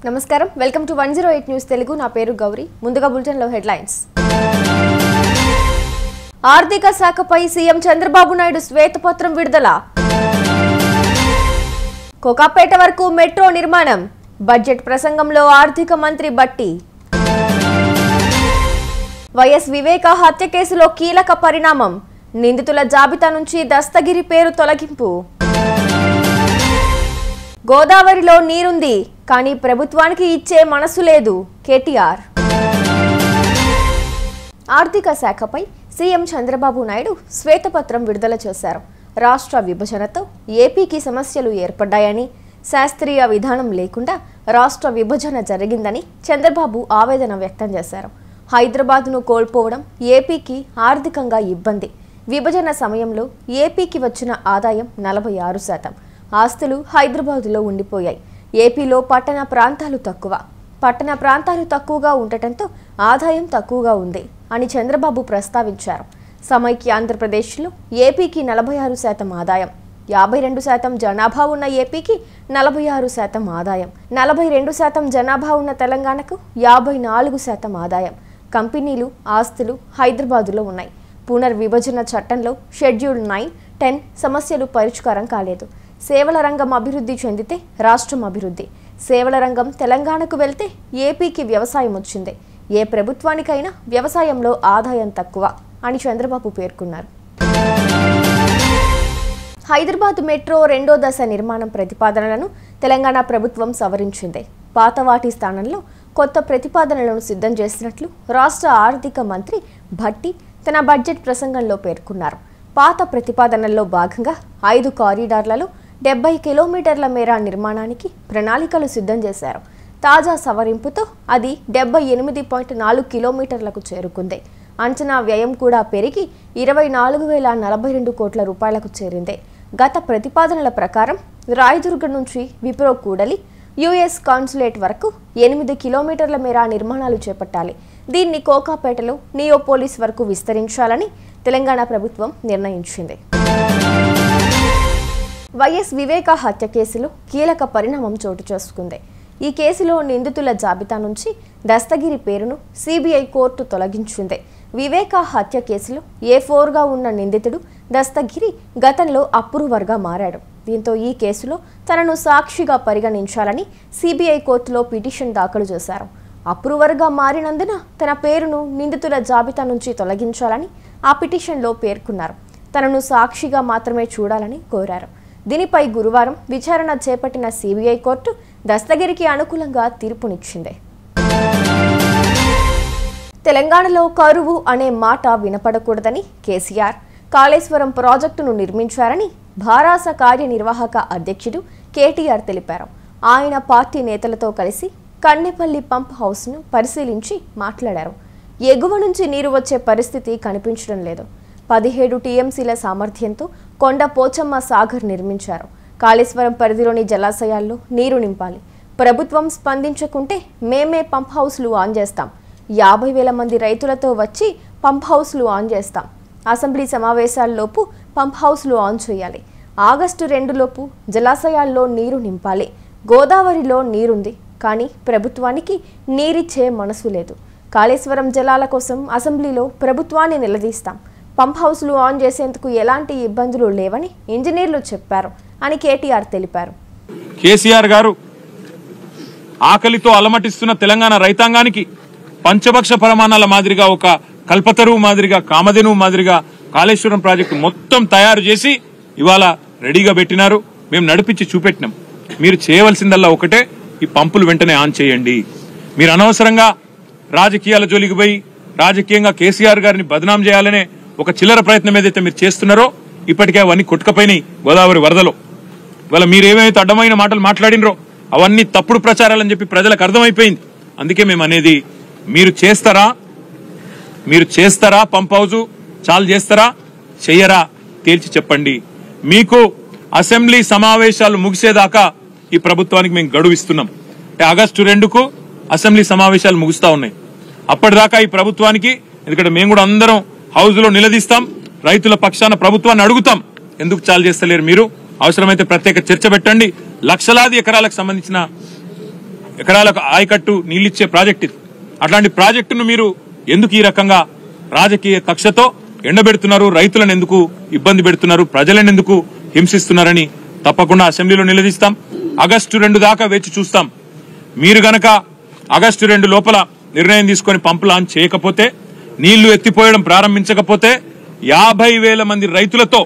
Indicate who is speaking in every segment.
Speaker 1: నమస్కారం welcome to 108 news Telugu నా పేరు గౌరీ ముందుగా బులెటిన్ లో హెడ్లైన్స్ ఆర్థిక శాఖపై సీఎం చంద్రబాబు నాయుడు శ్వేతపత్రం విడుదల కోకాపేట వరకు మెట్రో నిర్మాణం బడ్జెట్ ప్రసంగంలో ఆర్థిక మంత్రి బట్టి వైఎస్ వివేక హత్య కేసులో కీలక పరిణామం నిందితుల జాబితా నుంచి దస్తగిరి పేరు తొలగింపు గోదావరిలో నీరుంది కానీ ప్రభుత్వానికి ఇచ్చే మనసు లేదు కేటీఆర్ ఆర్థిక శాఖపై సీఎం చంద్రబాబు నాయుడు శ్వేతపత్రం విడుదల చేశారు. రాష్ట్ర విభజనతో ఏపీకి సమస్యలు ఏర్పడ్డాయని, శాస్త్రీయ విధానం లేకుండా రాష్ట్ర విభజన జరిగిందని చంద్రబాబు ఆవేదన వ్యక్తం చేశారు. హైదరాబాద్ను కోల్పోవడం ఏపీకి ఆర్థికంగా ఇబ్బంది. విభజన సమయంలో ఏపీకి వచ్చిన ఆదాయం 46%. ఆస్తులు హైదరాబాద్లో ఉండిపోయాయి. ఏపీలో పట్టణ ప్రాంతాలు తక్కువగా ఉండటంతో ఆదాయం తక్కువగా ఉంది అని చంద్రబాబు ప్రస్తావించారు. సమైక్య ఆంధ్రప్రదేశ్లో ఏపీకి 46% ఆదాయం, 52% జనాభా ఉన్న ఏపీకి 46% ఆదాయం, 42% జనాభా ఉన్న తెలంగాణకు 54% ఆదాయం. కంపెనీలు, ఆస్తులు హైదరాబాదులో ఉన్నాయి. పునర్విభజన చట్టంలో షెడ్యూల్ 9, 10 సమస్యలు పరిష్కారం కాలేదు. సేవల రంగం అభివృద్ధి చెందితే రాష్ట్రం అభివృద్ధి. సేవల రంగం తెలంగాణకు వెళ్తే ఏపీకి వ్యవసాయం వచ్చింది. ఏ ప్రభుత్వానికైనా వ్యవసాయంలో ఆదాయం తక్కువ అని చంద్రబాబు పేర్కొన్నారు. హైదరాబాద్ మెట్రో 2వ దశ నిర్మాణం ప్రతిపాదనలను తెలంగాణ ప్రభుత్వం సవరించింది. పాత వాటి స్థానంలో కొత్త ప్రతిపాదనలను సిద్ధం చేసినట్లు రాష్ట్ర ఆర్థిక మంత్రి భట్టి తన బడ్జెట్ ప్రసంగంలో పేర్కొన్నారు. పాత ప్రతిపాదనల్లో భాగంగా 5 కారిడార్లలో 70 కిలోమీటర్ల మేర నిర్మాణానికి ప్రణాళికలు సిద్ధం చేశారు. తాజా సవరింపుతో అది 78.4 కిలోమీటర్లకు చేరుకుంది. అంచనా వ్యయం కూడా పెరిగి 24,042 కోట్ల రూపాయలకు చేరింది. గత ప్రతిపాదనల ప్రకారం రాయదుర్గం నుంచి విప్రో కూడలి, యుఎస్ కాన్సులేట్ వరకు 8 కిలోమీటర్ల మేర నిర్మాణాలు చేపట్టాలి. దీన్ని కోకాపేటలో నియోపోలిస్ వరకు విస్తరించాలని తెలంగాణ ప్రభుత్వం నిర్ణయించింది. వైఎస్ వివేక హత్య కేసులో కీలక పరిణామం చోటు చేసుకుంది. ఈ కేసులో నిందితుల జాబితా నుంచి దస్తగిరి పేరును సిబిఐ కోర్టు తొలగించింది. వివేక హత్య కేసులో A4గా ఉన్న నిందితుడు దస్తగిరి గతంలో అప్రూవర్గా మారాడు. దీంతో ఈ కేసులో తనను సాక్షిగా పరిగణించాలని సిబిఐ కోర్టులో పిటిషన్ దాఖలు చేశారు. అప్రూవర్గా మారినందున తన పేరును నిందితుల జాబితా నుంచి తొలగించాలని ఆ పిటిషన్లో పేర్కొన్నారు. తనను సాక్షిగా మాత్రమే చూడాలని కోరారు. దీనిపై గురువారం విచారణ చేపట్టిన సిబిఐ కోర్టు దస్తగిరికి అనుకూలంగా తీర్పునిచ్చింది. తెలంగాణలో కరువు అనే మాట వినపడకూడదని కేసీఆర్ కాళేశ్వరం ప్రాజెక్టును నిర్మించారని భారాస కార్యనిర్వాహక అధ్యక్షుడు కేటీఆర్ తెలిపారు. ఆయన పార్టీ నేతలతో కలిసి కన్నెపల్లి పంప్ హౌస్ను పరిశీలించి మాట్లాడారు. ఎగువ నుంచి నీరు వచ్చే పరిస్థితి కనిపించడం లేదు. 17 టీఎంసీల సామర్థ్యంతో కొండ పోచమ్మ సాగర్ నిర్మించారు. కాళేశ్వరం పరిధిలోని జలాశయాల్లో నీరు నింపాలి. ప్రభుత్వం స్పందించకుంటే మేమే పంప్ హౌస్లు ఆన్ చేస్తాం. 50,000 మంది రైతులతో వచ్చి పంప్ హౌస్లు ఆన్ చేస్తాం. అసెంబ్లీ సమావేశాల్లోపు పంప్ హౌస్లు ఆన్ చేయాలి. ఆగస్టు 2 లోపు జలాశయాల్లో నీరు నింపాలి. గోదావరిలో నీరుంది కానీ ప్రభుత్వానికి నీరిచ్చే మనసు లేదు. కాళేశ్వరం జలాల కోసం అసెంబ్లీలో ప్రభుత్వాన్ని నిలదీస్తాం. పంప్ హౌస్లు ఆన్ చేసేందుకు ఎలాంటి ఇబ్బందులు లేవని ఇంజనీర్లు చెప్పారు అని కేటీఆర్ తెలిపారు.
Speaker 2: కేసీఆర్ గారు ఆకలితో అలమటిస్తున్న తెలంగాణ రైతాంగానికి పంచభక్ష ప్రమాణాల మాదిరిగా, ఒక కల్పతరువు మాదిరిగా, కామధేనువు మాదిరిగా కాళేశ్వరం ప్రాజెక్టు మొత్తం తయారు చేసి ఇవాళ రెడీగా పెట్టినారు. మేము నడిపించి చూపెట్టినాం. మీరు చేయవలసిందల్లా ఒకటే, ఈ పంపులు వెంటనే ఆన్ చేయండి. మీరు అనవసరంగా రాజకీయాల జోలికి పోయి రాజకీయంగా కేసీఆర్ గారిని బదనాం చేయాలనే ఒక చిల్లర ప్రయత్నం ఏదైతే మీరు చేస్తున్నారో ఇప్పటికే అవన్నీ కొట్టుకపోయినాయి గోదావరి వరదలో. ఇవాళ మీరేమైతే అడ్డమైన మాటలు మాట్లాడినరో అవన్నీ తప్పుడు ప్రచారాలని చెప్పి ప్రజలకు అర్థమైపోయింది. అందుకే మేము అనేది, మీరు చేస్తారా పంప్ హౌస్ చాలు చేస్తారా చెయ్యరా తేల్చి చెప్పండి. మీకు అసెంబ్లీ సమావేశాలు ముగిసేదాకా ఈ ప్రభుత్వానికి మేము గడువు ఇస్తున్నాం. అంటే ఆగస్టు 2కు అసెంబ్లీ సమావేశాలు ముగుస్తా ఉన్నాయి. అప్పటిదాకా ఈ ప్రభుత్వానికి, ఎందుకంటే మేము కూడా అందరం హౌస్ లో నిలదీస్తాం, రైతుల పక్షాన ప్రభుత్వాన్ని అడుగుతాం. ఎందుకు చాలు చేస్తలేరు మీరు? అవసరమైతే ప్రత్యేక చర్చ పెట్టండి. లక్షలాది ఎకరాలకు సంబంధించిన ఎకరాలకు ఆయకట్టు నీళ్ళిచ్చే ప్రాజెక్ట్ ఇది. అట్లాంటి ప్రాజెక్టును మీరు ఎందుకు ఈ రకంగా రాజకీయ కక్షతో ఎండబెడుతున్నారు? రైతులను ఎందుకు ఇబ్బంది పెడుతున్నారు? ప్రజలను ఎందుకు హింసిస్తున్నారని తప్పకుండా అసెంబ్లీలో నిలదీస్తాం. ఆగస్టు 2 దాకా వేచి చూస్తాం. మీరు గనక ఆగస్టు 2 లోపల నిర్ణయం తీసుకొని పంపు లాంచ్ చేయకపోతే, నీళ్లు ఎత్తిపోయడం ప్రారంభించకపోతే 50,000 మంది రైతులతో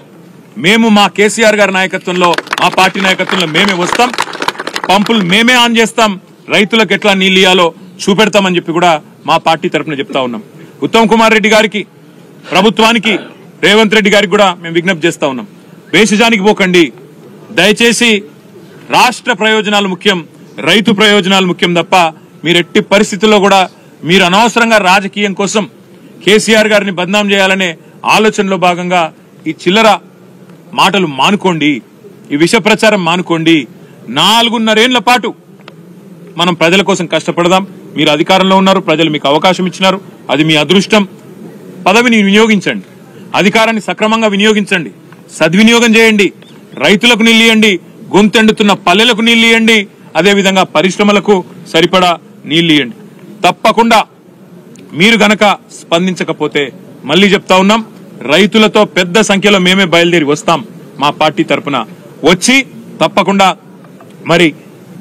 Speaker 2: మేము మా కేసీఆర్ గారి నాయకత్వంలో, మా పార్టీ నాయకత్వంలో మేమే వస్తాం. పంపులు మేమే ఆన్ చేస్తాం. రైతులకు ఎట్లా నీళ్లు ఇయ్యాలో చూపెడతామని చెప్పి కూడా మా పార్టీ తరఫున చెప్తా ఉన్నాం. ఉత్తమ్ కుమార్ రెడ్డి గారికి, ప్రభుత్వానికి, రేవంత్ రెడ్డి గారికి కూడా మేము విజ్ఞప్తి చేస్తా ఉన్నాం. బేసిజానికి పోకండి. దయచేసి రాష్ట్ర ప్రయోజనాలు ముఖ్యం, రైతు ప్రయోజనాలు ముఖ్యం తప్ప మీరు ఎట్టి పరిస్థితుల్లో కూడా మీరు అనవసరంగా రాజకీయం కోసం కేసీఆర్ గారిని బద్నాం చేయాలనే ఆలోచనలో భాగంగా ఈ చిల్లర మాటలు మానుకోండి, ఈ విష ప్రచారం మానుకోండి. 4.5 ఏళ్ల పాటు మనం ప్రజల కోసం కష్టపడదాం. మీరు అధికారంలో ఉన్నారు, ప్రజలు మీకు అవకాశం ఇచ్చినారు, అది మీ అదృష్టం. పదవిని వినియోగించండి, అధికారాన్ని సక్రమంగా వినియోగించండి, సద్వినియోగం చేయండి. రైతులకు నీళ్ళు ఇవ్వండి, గొంతెండుతున్న పల్లెలకు నీళ్ళు ఇవ్వండి, అదేవిధంగా పరిశ్రమలకు సరిపడా నీళ్ళు ఇవ్వండి. తప్పకుండా మీరు గనక స్పందించకపోతే మళ్ళీ చెప్తా ఉన్నాం, రైతులతో పెద్ద సంఖ్యలో మేమే బయలుదేరి వస్తాం. మా పార్టీ తరఫున వచ్చి తప్పకుండా మరి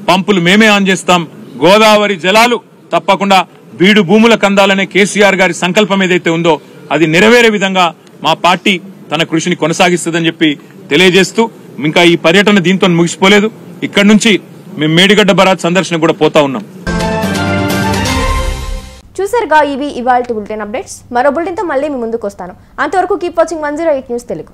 Speaker 2: పంపులు మేమే ఆన్ చేస్తాం. గోదావరి జలాలు తప్పకుండా బీడు భూములకు అందాలనే కేసీఆర్ గారి సంకల్పం ఏదైతే ఉందో అది నెరవేరే విధంగా మా పార్టీ తన కృషిని కొనసాగిస్తుందని చెప్పి తెలియజేస్తూ, ఇంకా ఈ పర్యటన దీంతో ముగిసిపోలేదు. ఇక్కడి నుంచి మేము మేడిగడ్డ బరాజ్ సందర్శన కూడా పోతా ఉన్నాం.
Speaker 1: చూసారుగా, ఇవి ఇవాల్టి బులెటిన్ అప్డేట్స్. మరో బులెటిన్తో మళ్ళీ మీ ముందుకు వస్తాను. అంతవరకు కీప్ వాచింగ్ 108 న్యూస్ తెలుగు.